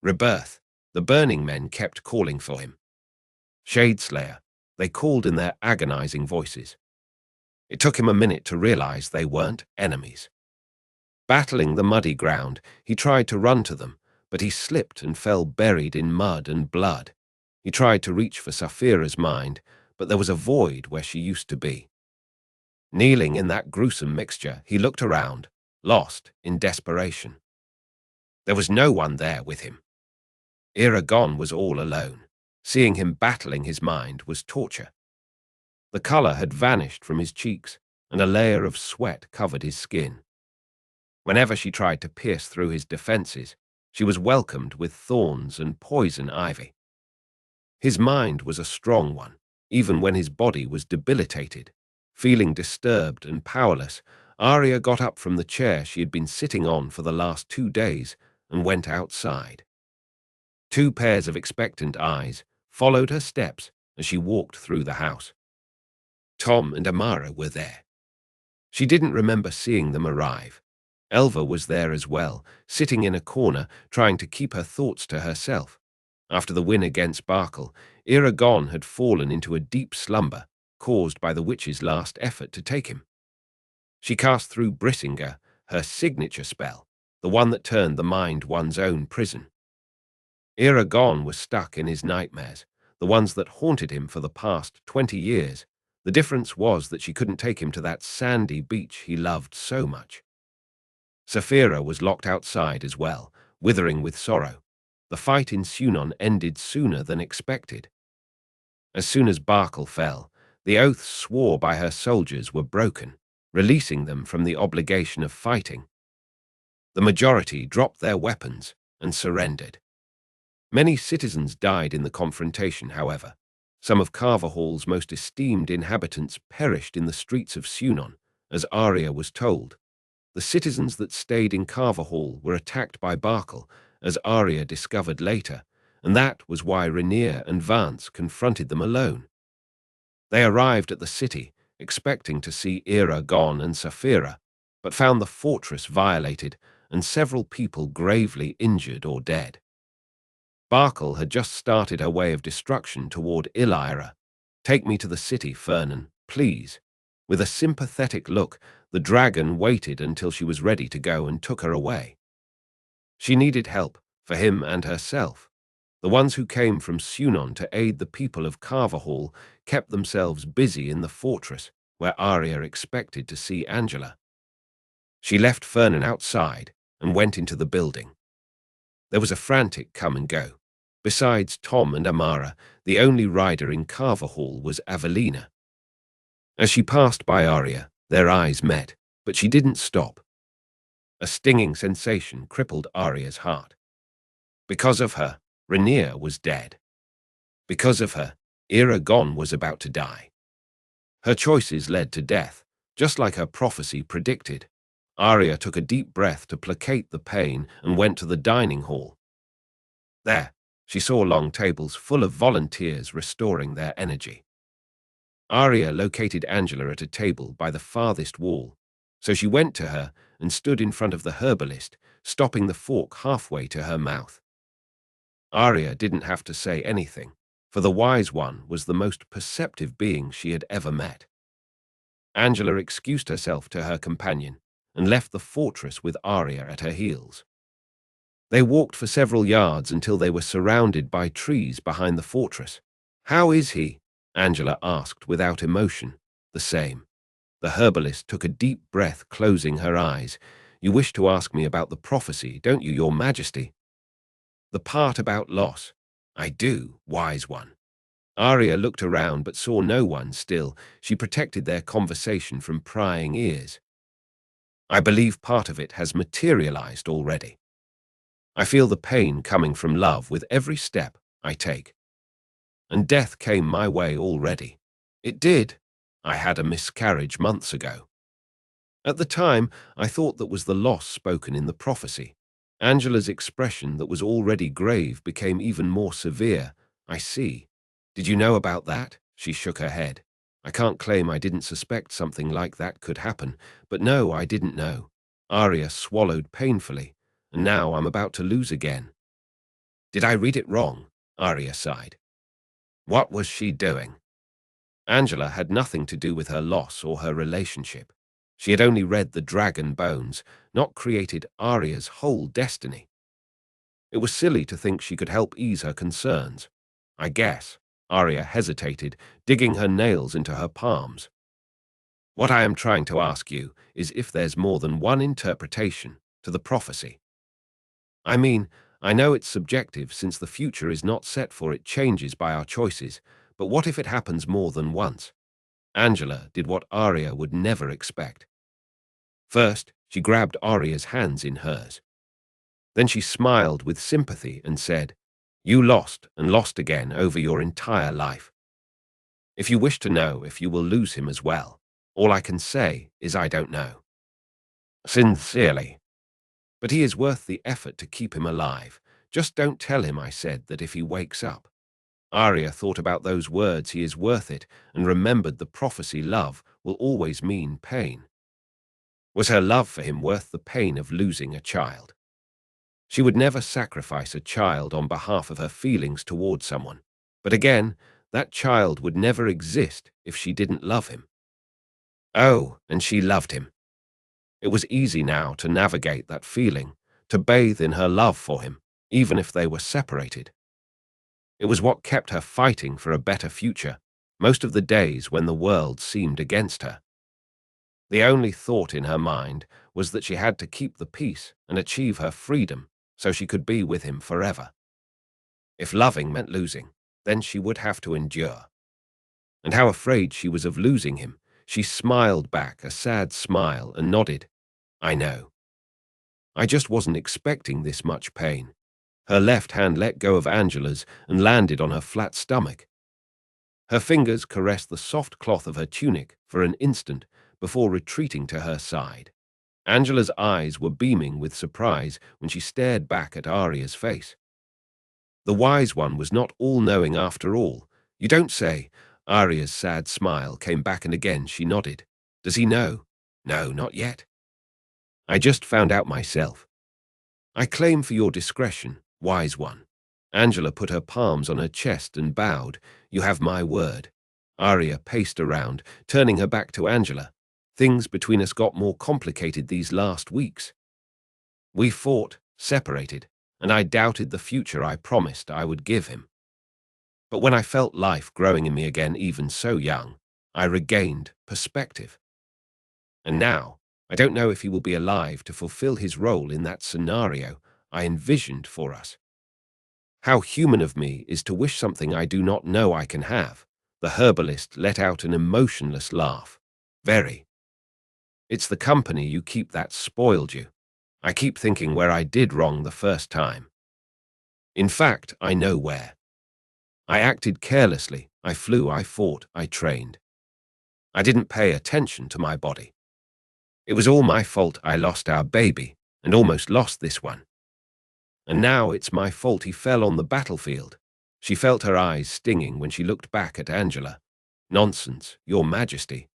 Rebirth. The Burning Men kept calling for him. Shadeslayer. They called in their agonizing voices. It took him a minute to realize they weren't enemies. Battling the muddy ground, he tried to run to them, but he slipped and fell buried in mud and blood. He tried to reach for Saphira's mind, but there was a void where she used to be. Kneeling in that gruesome mixture, he looked around, lost in desperation. There was no one there with him. Eragon was all alone. Seeing him battling his mind was torture. The color had vanished from his cheeks, and a layer of sweat covered his skin. Whenever she tried to pierce through his defenses, she was welcomed with thorns and poison ivy. His mind was a strong one, even when his body was debilitated. Feeling disturbed and powerless, Arya got up from the chair she had been sitting on for the last 2 days and went outside. 2 pairs of expectant eyes followed her steps as she walked through the house. Tom and Amara were there. She didn't remember seeing them arrive. Elva was there as well, sitting in a corner, trying to keep her thoughts to herself. After the win against Barkle, Eragon had fallen into a deep slumber, caused by the witch's last effort to take him. She cast through Brissinger, her signature spell, the one that turned the mind one's own prison. Eragon was stuck in his nightmares, the ones that haunted him for the past 20 years. The difference was that she couldn't take him to that sandy beach he loved so much. Saphira was locked outside as well, withering with sorrow. The fight in Sunon ended sooner than expected. As soon as Barkle fell, the oaths swore by her soldiers were broken, releasing them from the obligation of fighting. The majority dropped their weapons and surrendered. Many citizens died in the confrontation, however. Some of Carverhall's most esteemed inhabitants perished in the streets of Sunon, as Arya was told. The citizens that stayed in Carverhall were attacked by Barkle, as Arya discovered later, and that was why Rhaenyra and Vance confronted them alone. They arrived at the city, expecting to see Eragon and Saphira, but found the fortress violated and several people gravely injured or dead. Barkle had just started her way of destruction toward Illyra. "Take me to the city, Fernan, please." With a sympathetic look, the dragon waited until she was ready to go and took her away. She needed help, for him and herself. The ones who came from Sunon to aid the people of Carverhall kept themselves busy in the fortress, where Arya expected to see Angela. She left Fernan outside and went into the building. There was a frantic come and go. Besides Tom and Amara, the only rider in Carverhall was Avelina. As she passed by Arya, their eyes met, but she didn't stop. A stinging sensation crippled Arya's heart. Because of her, Rhaenyra was dead. Because of her, Eragon was about to die. Her choices led to death, just like her prophecy predicted. Arya took a deep breath to placate the pain and went to the dining hall. There, she saw long tables full of volunteers restoring their energy. Arya located Angela at a table by the farthest wall, so she went to her and stood in front of the herbalist, stopping the fork halfway to her mouth. Arya didn't have to say anything, for the Wise One was the most perceptive being she had ever met. Angela excused herself to her companion and left the fortress with Arya at her heels. They walked for several yards until they were surrounded by trees behind the fortress. "How is he?" Angela asked without emotion. "The same." The herbalist took a deep breath, closing her eyes. "You wish to ask me about the prophecy, don't you, Your Majesty?" "The part about loss." "I do, Wise One." Arya looked around but saw no one still. She protected their conversation from prying ears. "I believe part of it has materialized already. I feel the pain coming from love with every step I take. And death came my way already. It did. I had a miscarriage months ago. At the time, I thought that was the loss spoken in the prophecy. Angela's expression that was already grave became even more severe. "I see. Did you know about that?" She shook her head. "I can't claim I didn't suspect something like that could happen, but no, I didn't know." Arya swallowed painfully, "And now I'm about to lose again." Did I read it wrong? Arya sighed. What was she doing? Angela had nothing to do with her loss or her relationship. She had only read the dragon bones, not created Arya's whole destiny. It was silly to think she could help ease her concerns. I guess. Arya hesitated, digging her nails into her palms. What I am trying to ask you is if there's more than one interpretation to the prophecy. I mean, I know it's subjective since the future is not set for it changes by our choices, but what if it happens more than once? Angela did what Arya would never expect. First, she grabbed Arya's hands in hers. Then she smiled with sympathy and said, "You lost and lost again over your entire life. If you wish to know if you will lose him as well, all I can say is I don't know. Sincerely. But he is worth the effort to keep him alive. Just don't tell him I said that if he wakes up." Arya thought about those words, "He is worth it," and remembered the prophecy love will always mean pain. Was her love for him worth the pain of losing a child? She would never sacrifice a child on behalf of her feelings toward someone. But again, that child would never exist if she didn't love him. Oh, and she loved him. It was easy now to navigate that feeling, to bathe in her love for him, even if they were separated. It was what kept her fighting for a better future, most of the days when the world seemed against her. The only thought in her mind was that she had to keep the peace and achieve her freedom so she could be with him forever. If loving meant losing, then she would have to endure. And how afraid she was of losing him. She smiled back, a sad smile, and nodded. I know. I just wasn't expecting this much pain. Her left hand let go of Angela's and landed on her flat stomach. Her fingers caressed the soft cloth of her tunic for an instant before retreating to her side. Angela's eyes were beaming with surprise when she stared back at Arya's face. The wise one was not all-knowing after all. You don't say. Arya's sad smile came back and again she nodded. Does he know? No, not yet. I just found out myself. I claim for your discretion, wise one. Angela put her palms on her chest and bowed. You have my word. Arya paced around, turning her back to Angela. Things between us got more complicated these last weeks. We fought, separated, and I doubted the future I promised I would give him. But when I felt life growing in me again, even so young, I regained perspective. And now, I don't know if he will be alive to fulfill his role in that scenario I envisioned for us. How human of me is to wish something I do not know I can have. The herbalist let out an emotionless laugh. Very. It's the company you keep that spoiled you. I keep thinking where I did wrong the first time. In fact, I know where. I acted carelessly. I flew, I fought, I trained. I didn't pay attention to my body. It was all my fault I lost our baby and almost lost this one. And now it's my fault he fell on the battlefield. She felt her eyes stinging when she looked back at Angela. Nonsense, Your Majesty.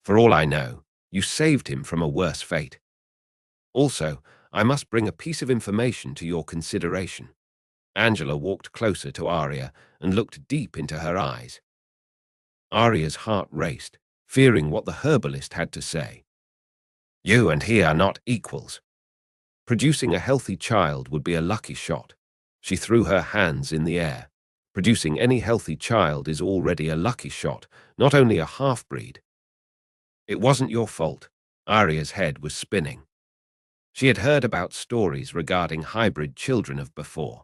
For all I know, you saved him from a worse fate. Also, I must bring a piece of information to your consideration. Angela walked closer to Arya and looked deep into her eyes. Arya's heart raced, fearing what the herbalist had to say. You and he are not equals. Producing a healthy child would be a lucky shot. She threw her hands in the air. Producing any healthy child is already a lucky shot, not only a half-breed. It wasn't your fault. Arya's head was spinning. She had heard about stories regarding hybrid children of before.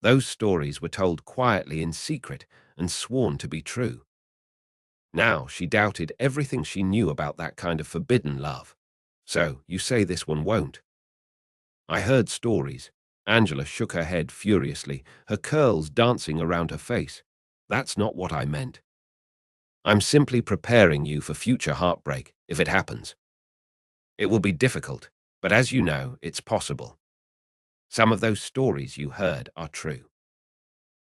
Those stories were told quietly in secret and sworn to be true. Now she doubted everything she knew about that kind of forbidden love. So, you say this one won't? I heard stories. Angela shook her head furiously, her curls dancing around her face. That's not what I meant. I'm simply preparing you for future heartbreak if it happens. It will be difficult, but as you know, it's possible. Some of those stories you heard are true.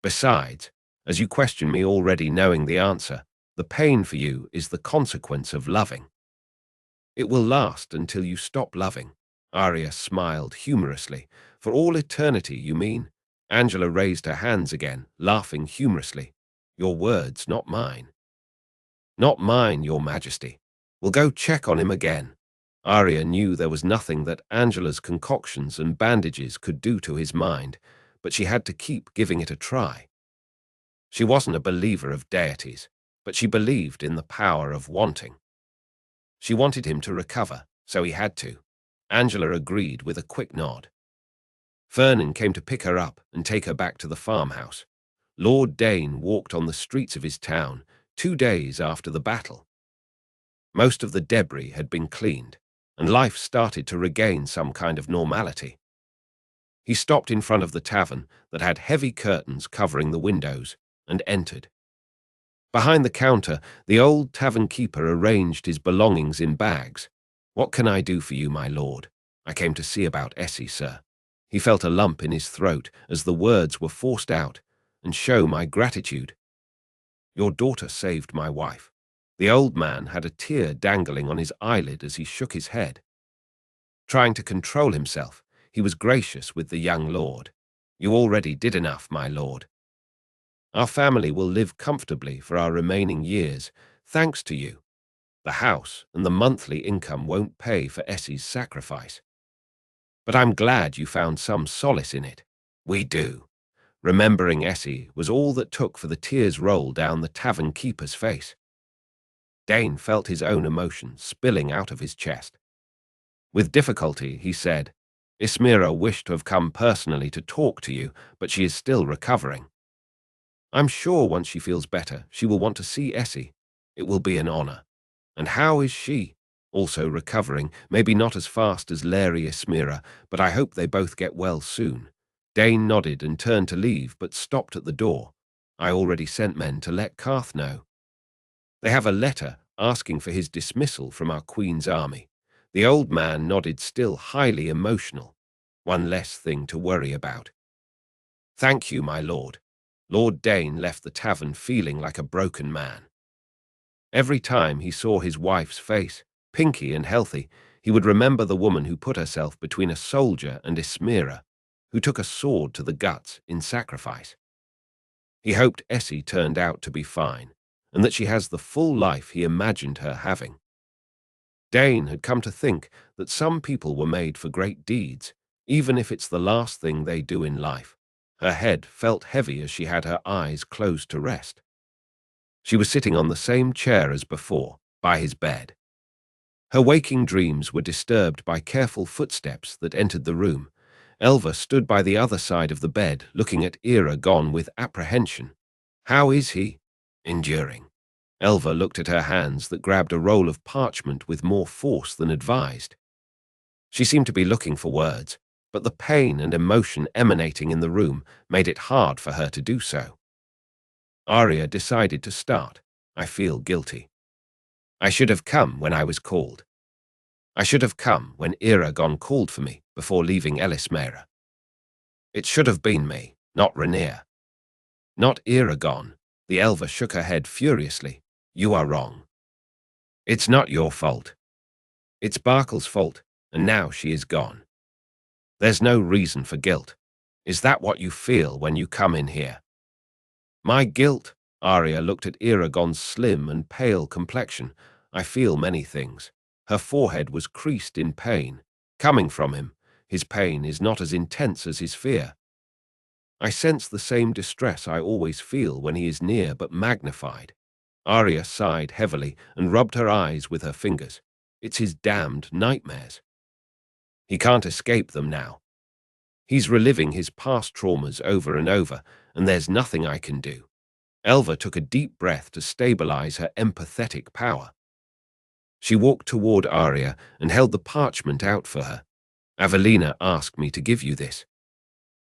Besides, as you question me already knowing the answer, the pain for you is the consequence of loving. It will last until you stop loving. Arya smiled humorously. For all eternity, you mean? Angela raised her hands again, laughing humorously. Your words, not mine. Not mine, Your Majesty. We'll go check on him again. Arya knew there was nothing that Angela's concoctions and bandages could do to his mind, but she had to keep giving it a try. She wasn't a believer of deities, but she believed in the power of wanting. She wanted him to recover, so he had to. Angela agreed with a quick nod. Vernon came to pick her up and take her back to the farmhouse. Lord Dane walked on the streets of his town 2 days after the battle. Most of the debris had been cleaned, and life started to regain some kind of normality. He stopped in front of the tavern that had heavy curtains covering the windows and entered. Behind the counter, the old tavern keeper arranged his belongings in bags. What can I do for you, my lord? I came to see about Essie, sir. He felt a lump in his throat as the words were forced out, and show my gratitude. Your daughter saved my wife. The old man had a tear dangling on his eyelid as he shook his head. Trying to control himself, he was gracious with the young lord. You already did enough, my lord. Our family will live comfortably for our remaining years, thanks to you. The house and the monthly income won't pay for Essie's sacrifice. But I'm glad you found some solace in it. We do. Remembering Essie was all that took for the tears roll down the tavern keeper's face. Dane felt his own emotion spilling out of his chest. With difficulty, he said, Ismira wished to have come personally to talk to you, but she is still recovering. I'm sure once she feels better, she will want to see Essie. It will be an honor. And how is she? Also recovering, maybe not as fast as Lady Ismira, but I hope they both get well soon. Dane nodded and turned to leave, but stopped at the door. I already sent men to let Karth know. They have a letter asking for his dismissal from our Queen's army. The old man nodded, still highly emotional. One less thing to worry about. Thank you, my lord. Lord Dane left the tavern feeling like a broken man. Every time he saw his wife's face, pinky and healthy, he would remember the woman who put herself between a soldier and Ismira, who took a sword to the guts in sacrifice. He hoped Essie turned out to be fine, and that she has the full life he imagined her having. Dane had come to think that some people were made for great deeds, even if it's the last thing they do in life. Her head felt heavy as she had her eyes closed to rest. She was sitting on the same chair as before, by his bed. Her waking dreams were disturbed by careful footsteps that entered the room. Elva stood by the other side of the bed, looking at Eragon with apprehension. How is he? Enduring. Elva looked at her hands that grabbed a roll of parchment with more force than advised. She seemed to be looking for words, but the pain and emotion emanating in the room made it hard for her to do so. Arya decided to start. I feel guilty. I should have come when I was called. I should have come when Eragon called for me before leaving Elismera. It should have been me, not Rhaenyra. Not Eragon. The Elva shook her head furiously. You are wrong. It's not your fault. It's Barkle's fault, and now she is gone. There's no reason for guilt. Is that what you feel when you come in here? My guilt? Arya looked at Eragon's slim and pale complexion. I feel many things. Her forehead was creased in pain. Coming from him, his pain is not as intense as his fear. I sense the same distress I always feel when he is near, but magnified. Arya sighed heavily and rubbed her eyes with her fingers. It's his damned nightmares. He can't escape them now. He's reliving his past traumas over and over, and there's nothing I can do. Elva took a deep breath to stabilize her empathetic power. She walked toward Arya and held the parchment out for her. Avelina asked me to give you this.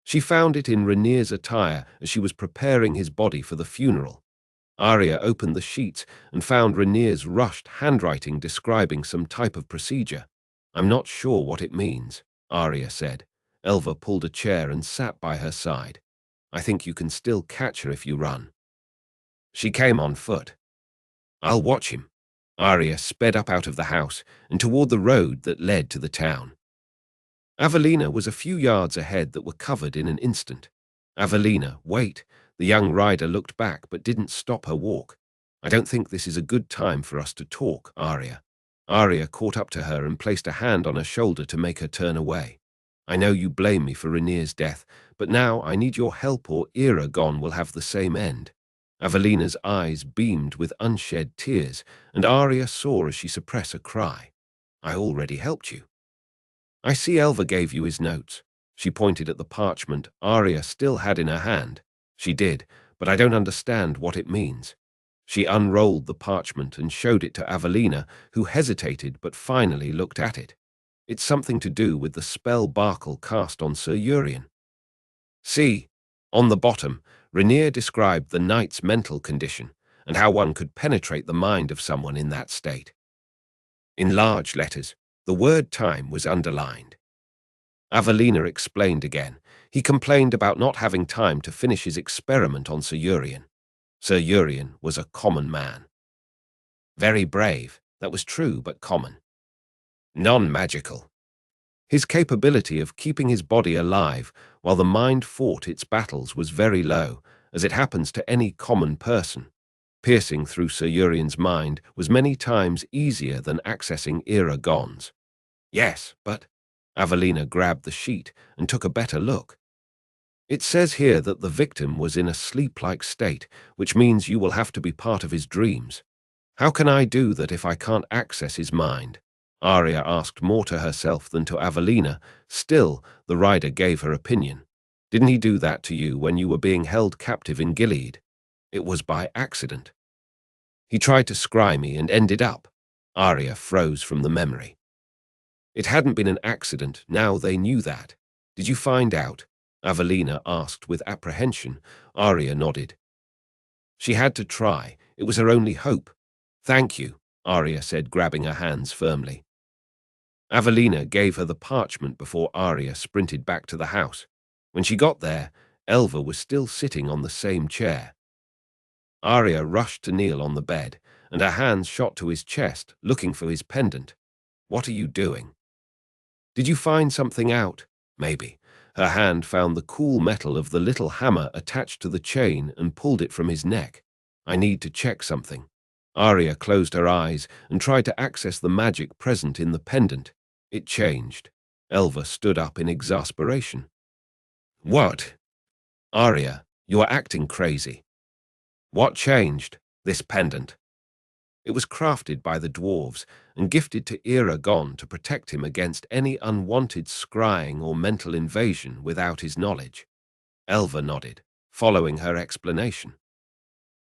She found it in Rhaenyra's attire as she was preparing his body for the funeral. Arya opened the sheets and found Rhaenyra's rushed handwriting describing some type of procedure. I'm not sure what it means, Arya said. Elva pulled a chair and sat by her side. I think you can still catch her if you run. She came on foot. I'll watch him. Arya sped up out of the house and toward the road that led to the town. Avelina was a few yards ahead that were covered in an instant. Avelina, wait. The young rider looked back but didn't stop her walk. I don't think this is a good time for us to talk, Arya. Arya caught up to her and placed a hand on her shoulder to make her turn away. I know you blame me for Rhaenyra's death, but now I need your help or Eragon will have the same end. Avelina's eyes beamed with unshed tears, and Arya saw as she suppressed a cry. I already helped you. I see Elva gave you his notes. She pointed at the parchment Arya still had in her hand. She did, but I don't understand what it means. She unrolled the parchment and showed it to Avelina, who hesitated but finally looked at it. It's something to do with the spell Barkle cast on Sir Urien. See, on the bottom, Rhaenyra described the knight's mental condition and how one could penetrate the mind of someone in that state. In large letters, the word time was underlined. Avelina explained again. He complained about not having time to finish his experiment on Sir Urien. Sir Urien was a common man. Very brave, that was true, but common. Non-magical. His capability of keeping his body alive while the mind fought its battles was very low, as it happens to any common person. Piercing through Sir Urien's mind was many times easier than accessing Eragon's. Yes, but... Avelina grabbed the sheet and took a better look. It says here that the victim was in a sleep-like state, which means you will have to be part of his dreams. How can I do that if I can't access his mind? Arya asked more to herself than to Avelina. Still, the rider gave her opinion. Didn't he do that to you when you were being held captive in Gilead? It was by accident. He tried to scry me and ended up. Arya froze from the memory. It hadn't been an accident, now they knew that. Did you find out? Avelina asked with apprehension. Arya nodded. She had to try. It was her only hope. Thank you, Arya said, grabbing her hands firmly. Avelina gave her the parchment before Arya sprinted back to the house. When she got there, Elva was still sitting on the same chair. Arya rushed to kneel on the bed, and her hands shot to his chest, looking for his pendant. What are you doing? Did you find something out? Maybe. Her hand found the cool metal of the little hammer attached to the chain and pulled it from his neck. I need to check something. Arya closed her eyes and tried to access the magic present in the pendant. It changed. Elva stood up in exasperation. What? Arya, you are acting crazy. What changed? This pendant. It was crafted by the dwarves and gifted to Eragon to protect him against any unwanted scrying or mental invasion without his knowledge. Elva nodded, following her explanation.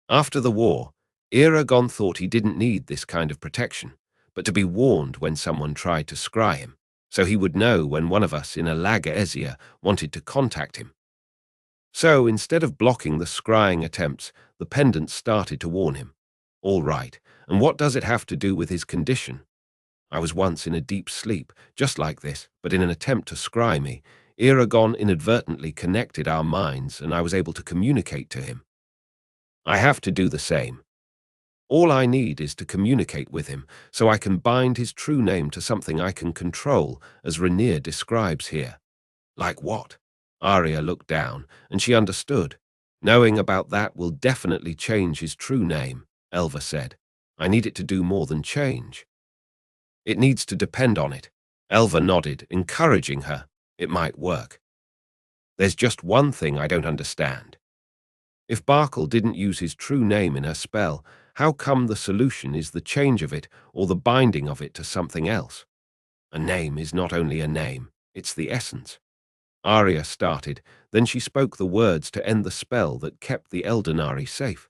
After the war, Eragon thought he didn't need this kind of protection, but to be warned when someone tried to scry him, so he would know when one of us in a Lagaesia wanted to contact him. So, instead of blocking the scrying attempts, the pendant started to warn him. All right, and what does it have to do with his condition? I was once in a deep sleep, just like this, but in an attempt to scry me, Eragon inadvertently connected our minds and I was able to communicate to him. I have to do the same. All I need is to communicate with him, so I can bind his true name to something I can control, as Rhaenyra describes here. Like what? Arya looked down, and she understood. Knowing about that will definitely change his true name, Elva said. I need it to do more than change. It needs to depend on it. Elva nodded, encouraging her. It might work. There's just one thing I don't understand. If Barkle didn't use his true name in her spell, how come the solution is the change of it or the binding of it to something else? A name is not only a name, it's the essence. Arya started, then she spoke the words to end the spell that kept the Eldenari safe.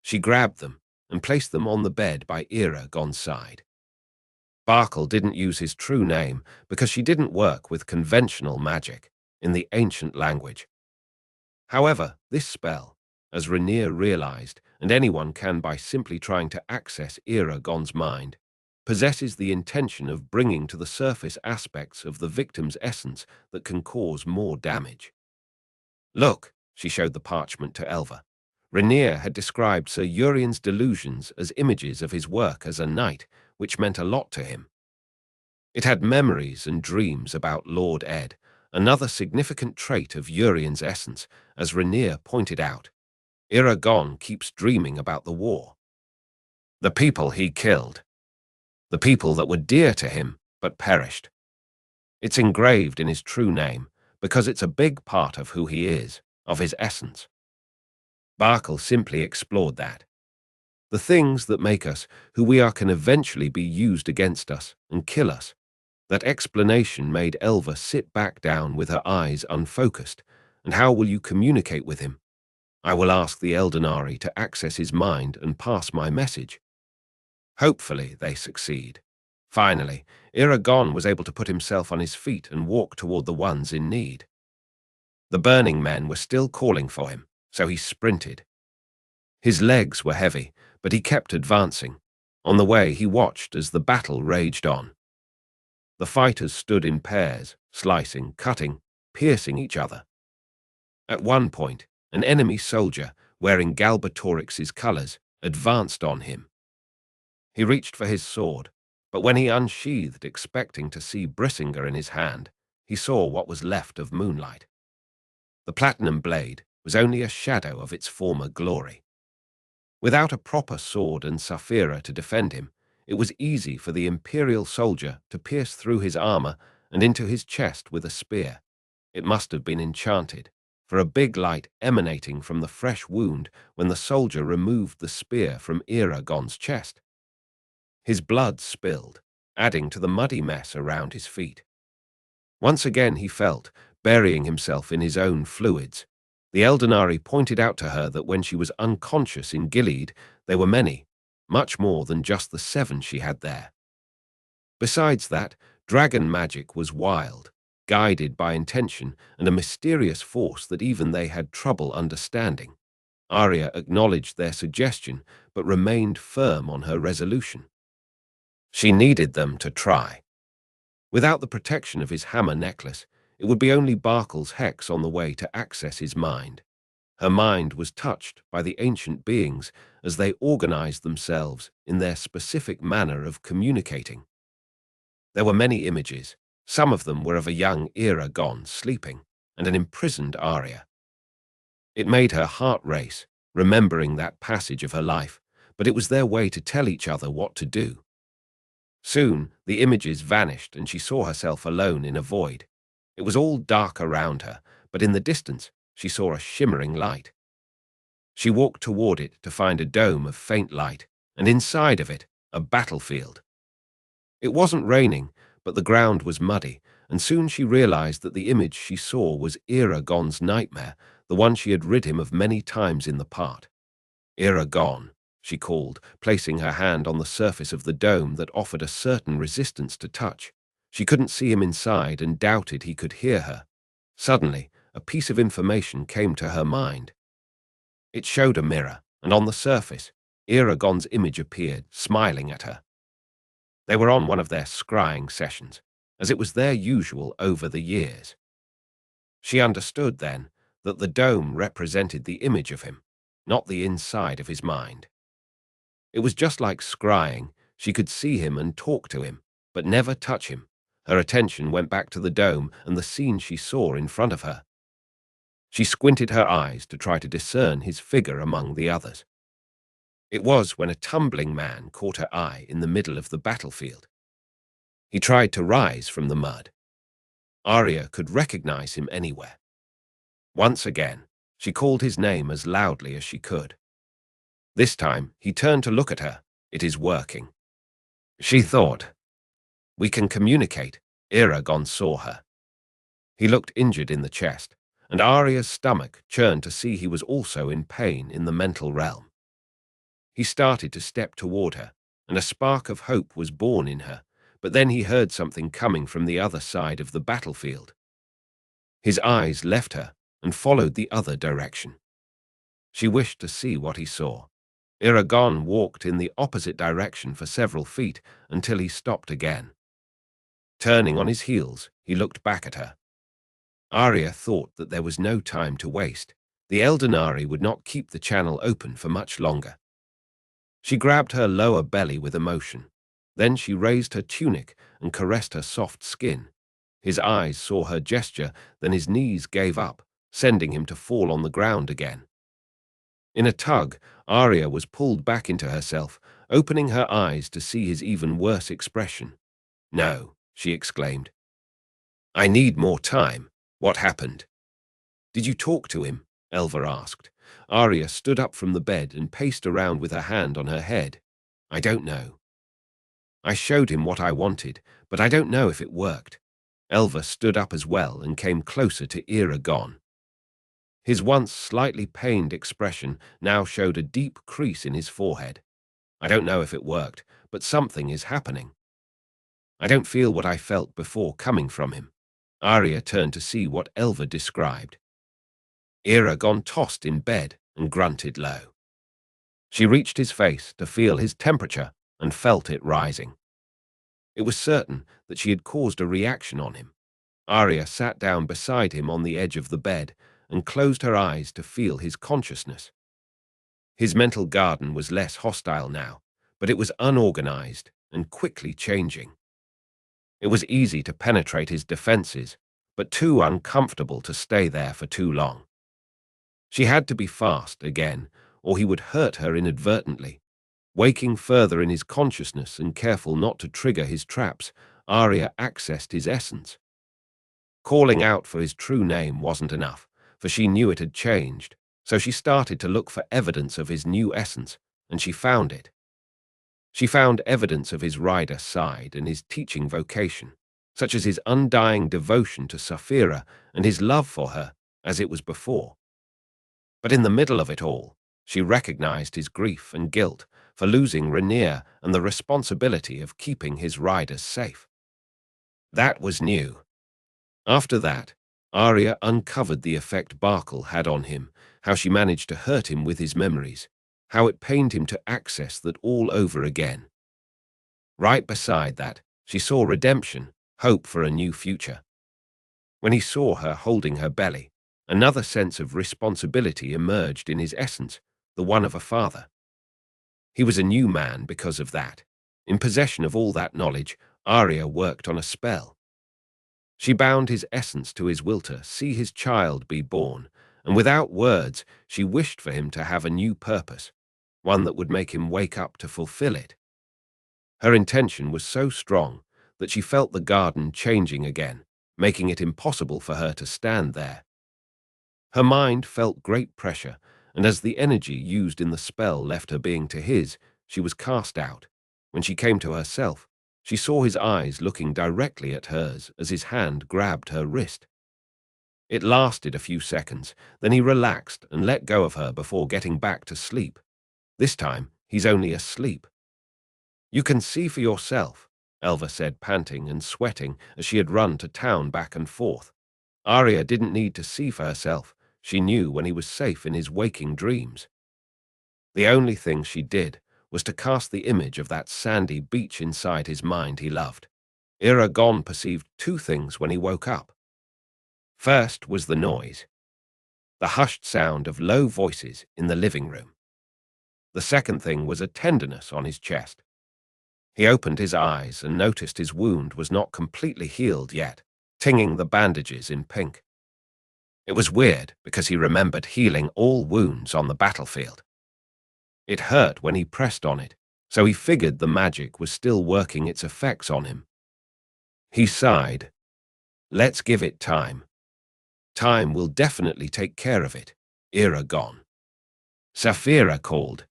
She grabbed them and placed them on the bed by Eragon's side. Barkle didn't use his true name because she didn't work with conventional magic in the ancient language. However, this spell, as Rhaenyra realized, and anyone can by simply trying to access Eragon's mind, possesses the intention of bringing to the surface aspects of the victim's essence that can cause more damage. Look, she showed the parchment to Elva. Rhaenyra had described Sir Urien's delusions as images of his work as a knight, which meant a lot to him. It had memories and dreams about Lord Ed, Another significant trait of Urian's essence, as Rainier pointed out, Eragon keeps dreaming about the war. The people he killed. The people that were dear to him, but perished. It's engraved in his true name, because it's a big part of who he is, of his essence. Barkle simply explored that. The things that make us who we are can eventually be used against us and kill us. That explanation made Elva sit back down with her eyes unfocused. And how will you communicate with him? I will ask the Eldenari to access his mind and pass my message. Hopefully they succeed. Finally, Eragon was able to put himself on his feet and walk toward the ones in need. The burning men were still calling for him, so he sprinted. His legs were heavy, but he kept advancing. On the way, he watched as the battle raged on. The fighters stood in pairs, slicing, cutting, piercing each other. At one point, an enemy soldier, wearing Galbatorix's colors, advanced on him. He reached for his sword, but when he unsheathed, expecting to see Brissinger in his hand, he saw what was left of moonlight. The platinum blade was only a shadow of its former glory. Without a proper sword and Saphira to defend him, it was easy for the Imperial soldier to pierce through his armor and into his chest with a spear. It must have been enchanted, for a big light emanating from the fresh wound when the soldier removed the spear from Eragon's chest. His blood spilled, adding to the muddy mess around his feet. Once again he felt, burying himself in his own fluids. The Eldenari pointed out to her that when she was unconscious in Gilead, there were many, much more than just the 7 she had there. Besides that, dragon magic was wild, guided by intention and a mysterious force that even they had trouble understanding. Arya acknowledged their suggestion, but remained firm on her resolution. She needed them to try. Without the protection of his hammer necklace, it would be only Barkle's hex on the way to access his mind. Her mind was touched by the ancient beings as they organized themselves in their specific manner of communicating. There were many images. Some of them were of a young Eragon sleeping and an imprisoned Arya. It made her heart race, remembering that passage of her life, but it was their way to tell each other what to do. Soon, the images vanished and she saw herself alone in a void. It was all dark around her, but in the distance, she saw a shimmering light. She walked toward it to find a dome of faint light, and inside of it, a battlefield. It wasn't raining, but the ground was muddy, and soon she realized that the image she saw was Eragon's nightmare, the one she had rid him of many times in the past. Eragon, she called, placing her hand on the surface of the dome that offered a certain resistance to touch. She couldn't see him inside and doubted he could hear her. Suddenly, a piece of information came to her mind. It showed a mirror, and on the surface, Eragon's image appeared, smiling at her. They were on one of their scrying sessions, as it was their usual over the years. She understood then that the dome represented the image of him, not the inside of his mind. It was just like scrying. She could see him and talk to him, but never touch him. Her attention went back to the dome and the scene she saw in front of her. She squinted her eyes to try to discern his figure among the others. It was when a tumbling man caught her eye in the middle of the battlefield. He tried to rise from the mud. Arya could recognize him anywhere. Once again, she called his name as loudly as she could. This time, he turned to look at her. It is working. She thought. We can communicate. Eragon saw her. He looked injured in the chest, and Arya's stomach churned to see he was also in pain in the mental realm. He started to step toward her, and a spark of hope was born in her, but then he heard something coming from the other side of the battlefield. His eyes left her and followed the other direction. She wished to see what he saw. Eragon walked in the opposite direction for several feet until he stopped again. Turning on his heels, he looked back at her. Arya thought that there was no time to waste. The Eldenari would not keep the channel open for much longer. She grabbed her lower belly with emotion. Then she raised her tunic and caressed her soft skin. His eyes saw her gesture, then his knees gave up, sending him to fall on the ground again. In a tug, Arya was pulled back into herself, opening her eyes to see his even worse expression. "No," she exclaimed. "I need more time. What happened?" "Did you talk to him?" Elva asked. Arya stood up from the bed and paced around with her hand on her head. "I don't know. I showed him what I wanted, but I don't know if it worked." Elva stood up as well and came closer to Eragon. His once slightly pained expression now showed a deep crease in his forehead. "I don't know if it worked, but something is happening. I don't feel what I felt before coming from him." Arya turned to see what Elva described. Eragon tossed in bed and grunted low. She reached his face to feel his temperature and felt it rising. It was certain that she had caused a reaction on him. Arya sat down beside him on the edge of the bed and closed her eyes to feel his consciousness. His mental garden was less hostile now, but it was unorganized and quickly changing. It was easy to penetrate his defenses, but too uncomfortable to stay there for too long. She had to be fast again, or he would hurt her inadvertently. Waking further in his consciousness and careful not to trigger his traps, Arya accessed his essence. Calling out for his true name wasn't enough, for she knew it had changed, so she started to look for evidence of his new essence, and she found it. She found evidence of his rider side and his teaching vocation, such as his undying devotion to Saphira and his love for her, as it was before. But in the middle of it all, she recognized his grief and guilt for losing Rhaenyra and the responsibility of keeping his riders safe. That was new. After that, Arya uncovered the effect Barkle had on him, how she managed to hurt him with his memories, how it pained him to access that all over again. Right beside that, she saw redemption, hope for a new future. When he saw her holding her belly, another sense of responsibility emerged in his essence, the one of a father. He was a new man because of that. In possession of all that knowledge, Arya worked on a spell. She bound his essence to his will to see his child be born, and without words, she wished for him to have a new purpose, one that would make him wake up to fulfill it. Her intention was so strong that she felt the garden changing again, making it impossible for her to stand there. Her mind felt great pressure, and as the energy used in the spell left her being to his, she was cast out. When she came to herself, she saw his eyes looking directly at hers as his hand grabbed her wrist. It lasted a few seconds, then he relaxed and let go of her before getting back to sleep. This time, he's only asleep. "You can see for yourself," Elva said, panting and sweating as she had run to town back and forth. Arya didn't need to see for herself. She knew when he was safe in his waking dreams. The only thing she did was to cast the image of that sandy beach inside his mind he loved. Eragon perceived two things when he woke up. First was the noise, the hushed sound of low voices in the living room. The second thing was a tenderness on his chest. He opened his eyes and noticed his wound was not completely healed yet, tinging the bandages in pink. It was weird because he remembered healing all wounds on the battlefield. It hurt when he pressed on it, so he figured the magic was still working its effects on him. He sighed. "Let's give it time. Time will definitely take care of it." Eragon. Saphira called.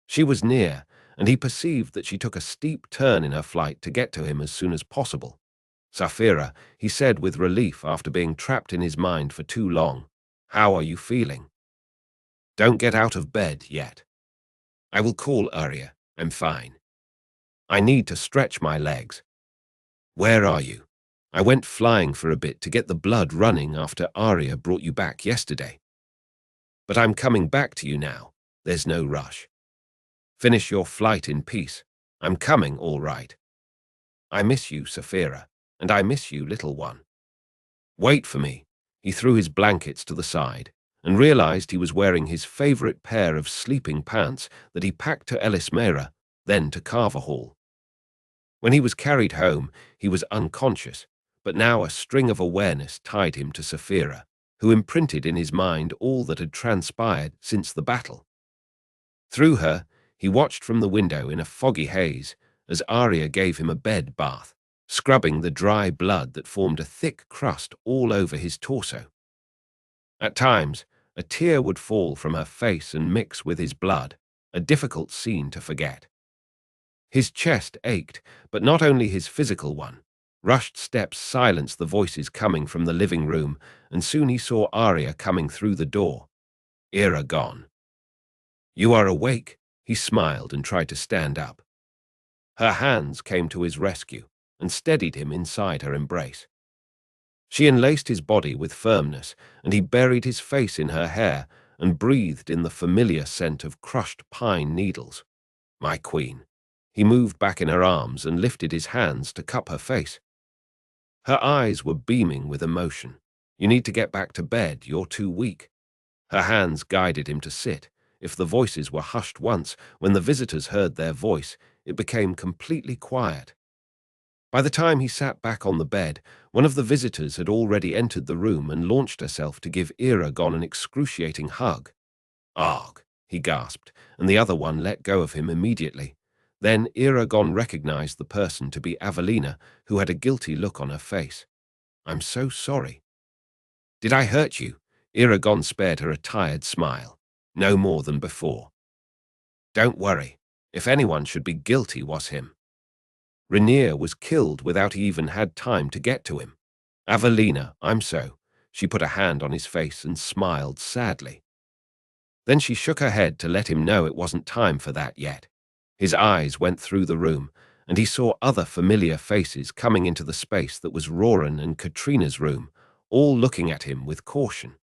She was near, and he perceived that she took a steep turn in her flight to get to him as soon as possible. "Saphira," he said with relief after being trapped in his mind for too long, "how are you feeling?" "Don't get out of bed yet." "I will call Arya. I'm fine. I need to stretch my legs." "Where are you?" "I went flying for a bit to get the blood running after Arya brought you back yesterday. But I'm coming back to you now. There's no rush. Finish your flight in peace. I'm coming all right. I miss you, Saphira, and I miss you, little one. Wait for me." He threw his blankets to the side and realized he was wearing his favorite pair of sleeping pants that he packed to Elismera, then to Carver Hall. When he was carried home, he was unconscious, but now a string of awareness tied him to Saphira, who imprinted in his mind all that had transpired since the battle. Through her, he watched from the window in a foggy haze as Arya gave him a bed bath, scrubbing the dry blood that formed a thick crust all over his torso. At times, a tear would fall from her face and mix with his blood, a difficult scene to forget. His chest ached, but not only his physical one. Rushed steps silenced the voices coming from the living room, and soon he saw Arya coming through the door. Eragon. "You are awake," he smiled and tried to stand up. Her hands came to his rescue and steadied him inside her embrace. She enlaced his body with firmness, and he buried his face in her hair and breathed in the familiar scent of crushed pine needles. "My queen." He moved back in her arms and lifted his hands to cup her face. Her eyes were beaming with emotion. "You need to get back to bed, you're too weak." Her hands guided him to sit. If the voices were hushed once, when the visitors heard their voice, it became completely quiet. By the time he sat back on the bed, one of the visitors had already entered the room and launched herself to give Eragon an excruciating hug. "Arg," he gasped, and the other one let go of him immediately. Then Eragon recognized the person to be Avelina, who had a guilty look on her face. "I'm so sorry." "Did I hurt you?" Eragon spared her a tired smile. "No more than before." "Don't worry. If anyone should be guilty, was him. Rainier was killed without he even had time to get to him. Avelina, I'm so." She put a hand on his face and smiled sadly. Then she shook her head to let him know it wasn't time for that yet. His eyes went through the room, and he saw other familiar faces coming into the space that was Roran and Katrina's room, all looking at him with caution.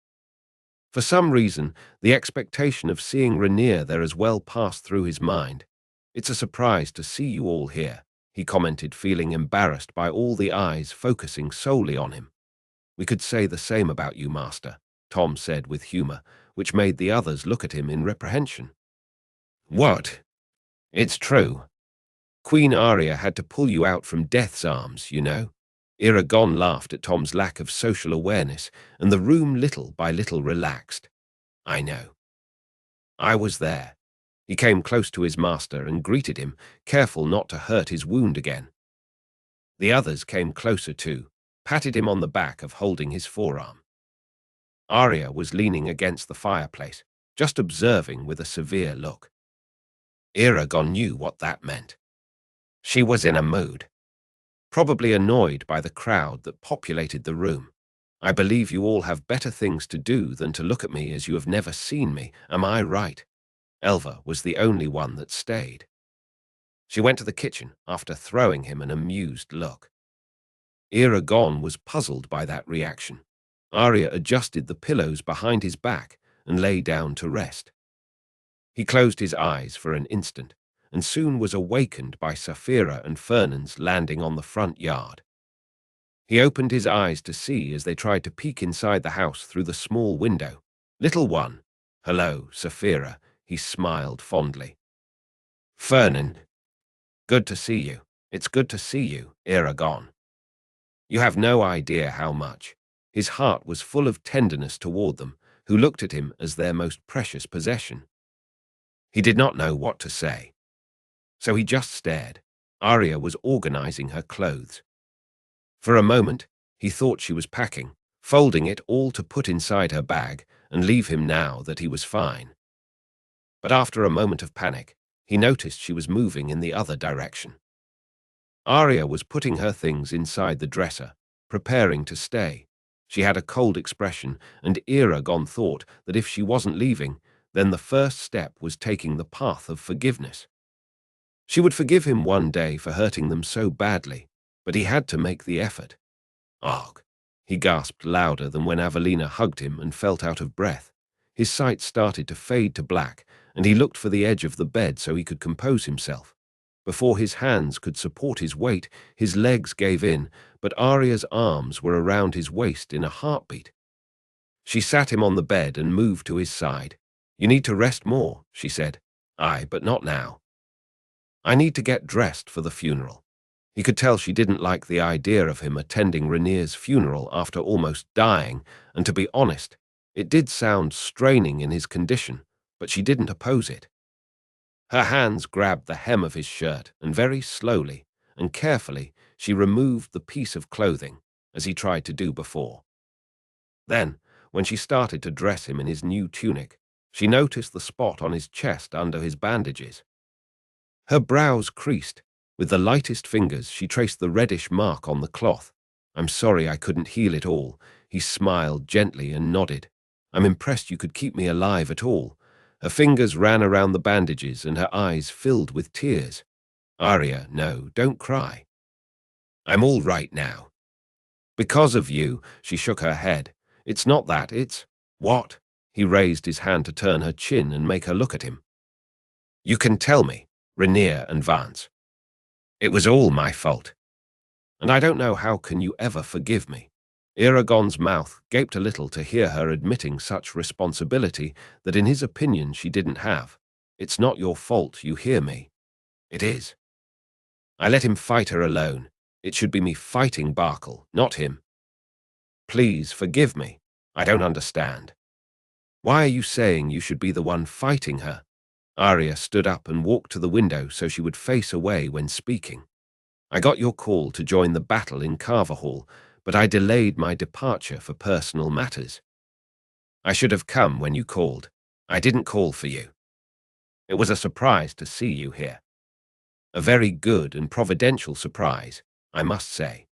For some reason, the expectation of seeing Rainier there as well passed through his mind. "It's a surprise to see you all here," he commented, feeling embarrassed by all the eyes focusing solely on him. "We could say the same about you, Master," Tom said with humor, which made the others look at him in reprehension. "What? It's true. Queen Arya had to pull you out from death's arms, you know." Eragon laughed at Tom's lack of social awareness, and the room little by little relaxed. "I know. I was there." He came close to his master and greeted him, careful not to hurt his wound again. The others came closer too, patted him on the back of holding his forearm. Arya was leaning against the fireplace, just observing with a severe look. Eragon knew what that meant. She was in a mood, probably annoyed by the crowd that populated the room. "I believe you all have better things to do than to look at me as you have never seen me, am I right?" Elva was the only one that stayed. She went to the kitchen after throwing him an amused look. Eragon was puzzled by that reaction. Arya adjusted the pillows behind his back and lay down to rest. He closed his eyes for an instant, and soon was awakened by Saphira and Fernan's landing on the front yard. He opened his eyes to see as they tried to peek inside the house through the small window. "Little one." "Hello, Saphira," he smiled fondly. "Fernan. Good to see you." "It's good to see you, Eragon." You have no idea how much. His heart was full of tenderness toward them, who looked at him as their most precious possession. He did not know what to say, so he just stared. Arya was organizing her clothes. For a moment, he thought she was packing, folding it all to put inside her bag and leave him now that he was fine. But after a moment of panic, he noticed she was moving in the other direction. Arya was putting her things inside the dresser, preparing to stay. She had a cold expression, and Eragon thought that if she wasn't leaving, then the first step was taking the path of forgiveness. She would forgive him one day for hurting them so badly, but he had to make the effort. "Ugh!" He gasped louder than when Avelina hugged him and felt out of breath. His sight started to fade to black, and he looked for the edge of the bed so he could compose himself. Before his hands could support his weight, his legs gave in, but Arya's arms were around his waist in a heartbeat. She sat him on the bed and moved to his side. "You need to rest more," she said. "Aye, but not now. I need to get dressed for the funeral." He could tell she didn't like the idea of him attending Rainier's funeral after almost dying, and to be honest, it did sound straining in his condition, but she didn't oppose it. Her hands grabbed the hem of his shirt, and very slowly and carefully she removed the piece of clothing, as he tried to do before. Then, when she started to dress him in his new tunic, she noticed the spot on his chest under his bandages. Her brows creased. With the lightest fingers, she traced the reddish mark on the cloth. "I'm sorry I couldn't heal it all." He smiled gently and nodded. "I'm impressed you could keep me alive at all." Her fingers ran around the bandages and her eyes filled with tears. "Arya, no, don't cry. I'm all right now." "Because of you," she shook her head. "It's not that, it's—" "What?" He raised his hand to turn her chin and make her look at him. "You can tell me, Rainier and Vance. It was all my fault. And I don't know how can you ever forgive me." Eragon's mouth gaped a little to hear her admitting such responsibility that in his opinion she didn't have. "It's not your fault, you hear me? It is. I let him fight her alone. It should be me fighting Barkle, not him. Please forgive me. I don't understand. Why are you saying you should be the one fighting her?" Arya stood up and walked to the window so she would face away when speaking. "I got your call to join the battle in Carver Hall, but I delayed my departure for personal matters. I should have come when you called. I didn't call for you. It was a surprise to see you here. A very good and providential surprise, I must say.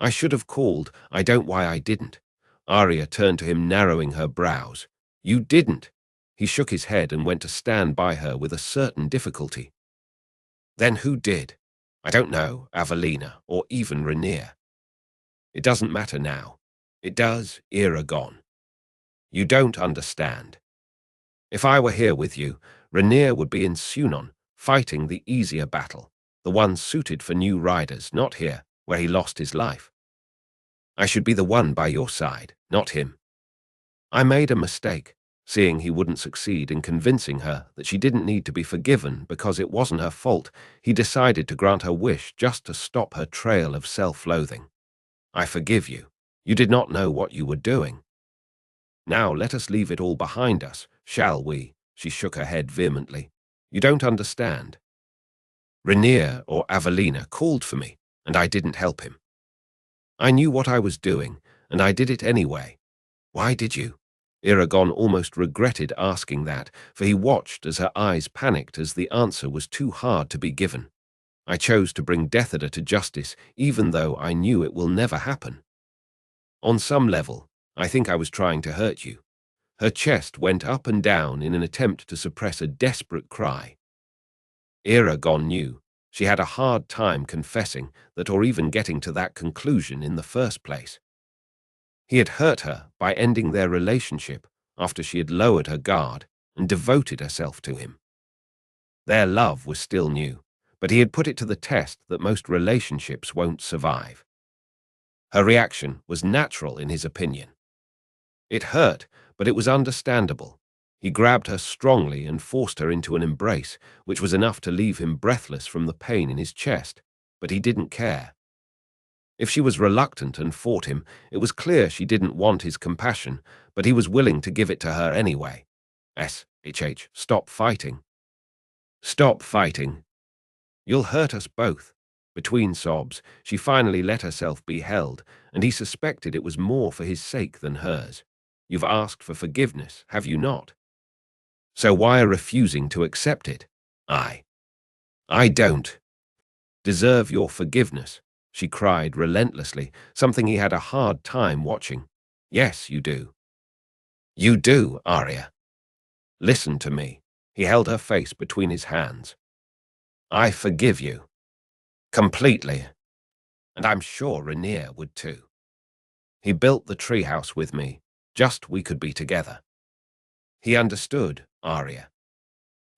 I should have called. I don't why I didn't." Arya turned to him, narrowing her brows. "You didn't." He shook his head and went to stand by her with a certain difficulty. "Then who did? I don't know, Avelina, or even Rainier. It doesn't matter now. It does, Eragon. You don't understand. If I were here with you, Rainier would be in Sunon, fighting the easier battle, the one suited for new riders, not here, where he lost his life. I should be the one by your side, not him. I made a mistake, seeing he wouldn't succeed in convincing her that she didn't need to be forgiven because it wasn't her fault. He decided to grant her wish just to stop her trail of self-loathing. I forgive you. You did not know what you were doing. Now let us leave it all behind us, shall we?" She shook her head vehemently. "You don't understand. Rainier or Avelina called for me, and I didn't help him. I knew what I was doing, and I did it anyway. Why did you?" Eragon almost regretted asking that, for he watched as her eyes panicked as the answer was too hard to be given. "I chose to bring Deathada to justice, even though I knew it will never happen. On some level, I think I was trying to hurt you." Her chest went up and down in an attempt to suppress a desperate cry. Eragon knew she had a hard time confessing that or even getting to that conclusion in the first place. He had hurt her by ending their relationship after she had lowered her guard and devoted herself to him. Their love was still new, but he had put it to the test that most relationships won't survive. Her reaction was natural in his opinion. It hurt, but it was understandable. He grabbed her strongly and forced her into an embrace, which was enough to leave him breathless from the pain in his chest, but he didn't care. If she was reluctant and fought him, it was clear she didn't want his compassion, but he was willing to give it to her anyway. Stop fighting. Stop fighting. You'll hurt us both." Between sobs, she finally let herself be held, and he suspected it was more for his sake than hers. "You've asked for forgiveness, have you not? So why are refusing to accept it?" I don't deserve your forgiveness," she cried relentlessly, something he had a hard time watching. "Yes, you do. You do, Arya. Listen to me." He held her face between his hands. "I forgive you. Completely. And I'm sure Rainier would too. He built the treehouse with me, just we could be together. He understood, Arya.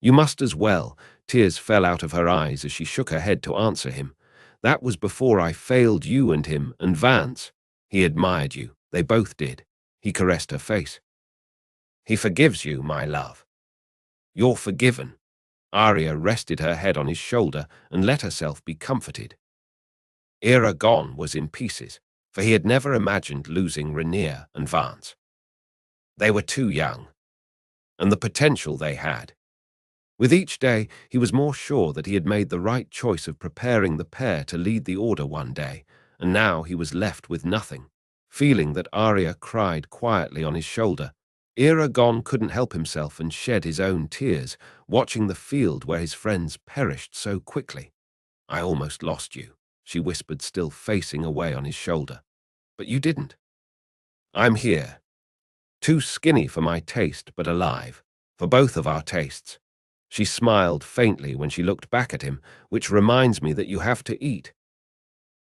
You must as well." Tears fell out of her eyes as she shook her head to answer him. "That was before I failed you and him and Vance. He admired you. They both did." He caressed her face. "He forgives you, my love. You're forgiven." Arya rested her head on his shoulder and let herself be comforted. Eragon was in pieces, for he had never imagined losing Rainier and Vance. They were too young, and the potential they had. With each day, he was more sure that he had made the right choice of preparing the pair to lead the Order one day, and now he was left with nothing. Feeling that Arya cried quietly on his shoulder, Eragon couldn't help himself and shed his own tears, watching the field where his friends perished so quickly. "I almost lost you," she whispered, still facing away on his shoulder. "But you didn't. I'm here. Too skinny for my taste, but alive, for both of our tastes." She smiled faintly when she looked back at him, "Which reminds me that you have to eat.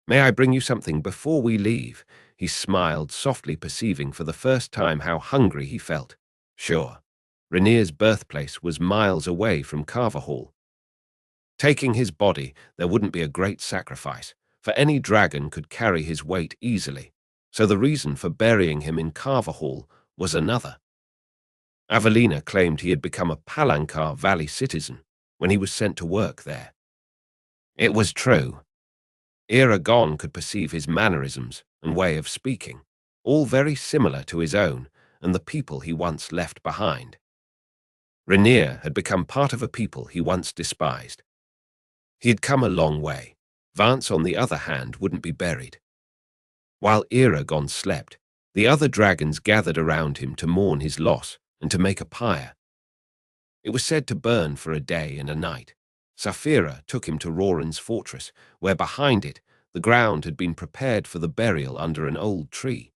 May I bring you something before we leave?" He smiled softly, perceiving for the first time how hungry he felt. Sure. Rainier's birthplace was miles away from Carver Hall. Taking his body, there wouldn't be a great sacrifice, for any dragon could carry his weight easily, so the reason for burying him in Carver Hall was another. Avelina claimed he had become a Palancar Valley citizen when he was sent to work there. It was true. Eragon could perceive his mannerisms and way of speaking, all very similar to his own and the people he once left behind. Rainier had become part of a people he once despised. He had come a long way. Vance, on the other hand, wouldn't be buried. While Eragon slept, the other dragons gathered around him to mourn his loss and to make a pyre. It was said to burn for a day and a night. Saphira took him to Roran's fortress, where behind it the ground had been prepared for the burial under an old tree.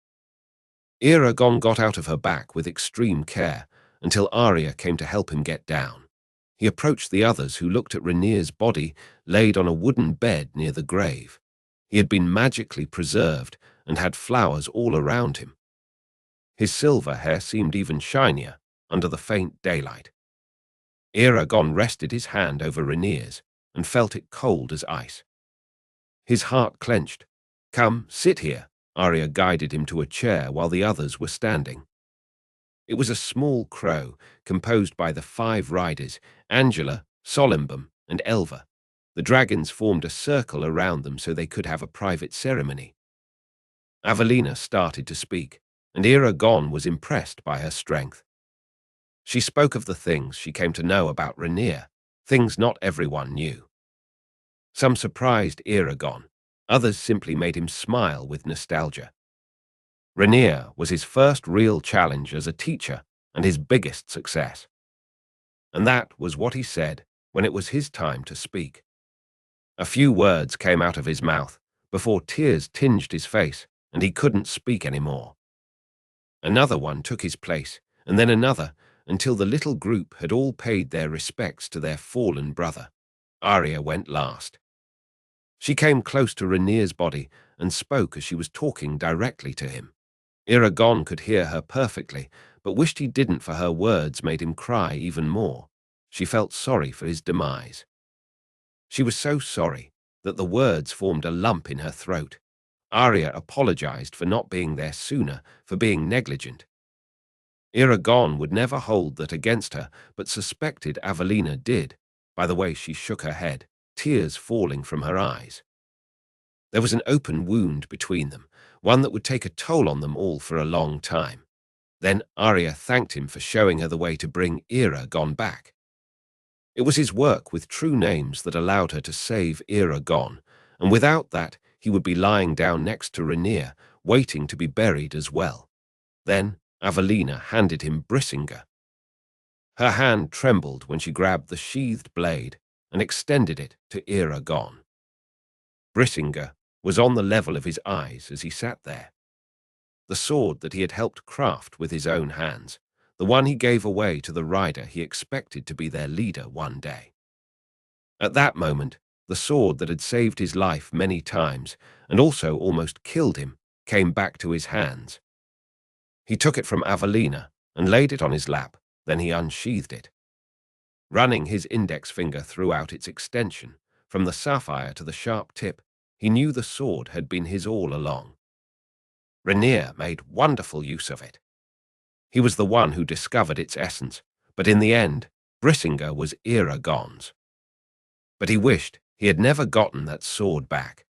Eragon got out of her back with extreme care until Arya came to help him get down. He approached the others, who looked at Rainier's body laid on a wooden bed near the grave. He had been magically preserved and had flowers all around him. His silver hair seemed even shinier under the faint daylight. Eragon rested his hand over Rainier's and felt it cold as ice. His heart clenched. "Come, sit here." Arya guided him to a chair while the others were standing. It was a small crow composed by the 5 riders, Angela, Solimbum, and Elva. The dragons formed a circle around them so they could have a private ceremony. Avelina started to speak, and Eragon was impressed by her strength. She spoke of the things she came to know about Rainier, things not everyone knew. Some surprised Eragon, others simply made him smile with nostalgia. Rainier was his first real challenge as a teacher and his biggest success. And that was what he said when it was his time to speak. A few words came out of his mouth before tears tinged his face and he couldn't speak anymore. Another one took his place, and then another, until the little group had all paid their respects to their fallen brother. Arya went last. She came close to Rainier's body and spoke as she was talking directly to him. Eragon could hear her perfectly, but wished he didn't, for her words made him cry even more. She felt sorry for his demise. She was so sorry that the words formed a lump in her throat. Arya apologized for not being there sooner, for being negligent. Eragon would never hold that against her, but suspected Avelina did, by the way she shook her head, tears falling from her eyes. There was an open wound between them, one that would take a toll on them all for a long time. Then Arya thanked him for showing her the way to bring Eragon back. It was his work with true names that allowed her to save Eragon, and without that he would be lying down next to Rainier, waiting to be buried as well. Then Avelina handed him Brisinga. Her hand trembled when she grabbed the sheathed blade and extended it to Eragon. Brisinga was on the level of his eyes as he sat there. The sword that he had helped craft with his own hands, the one he gave away to the rider he expected to be their leader one day. At that moment, the sword that had saved his life many times and also almost killed him came back to his hands. He took it from Avelina and laid it on his lap, then he unsheathed it. Running his index finger throughout its extension, from the sapphire to the sharp tip, he knew the sword had been his all along. Rainier made wonderful use of it. He was the one who discovered its essence, but in the end, Brisinga was Eragon's. But he wished he had never gotten that sword back.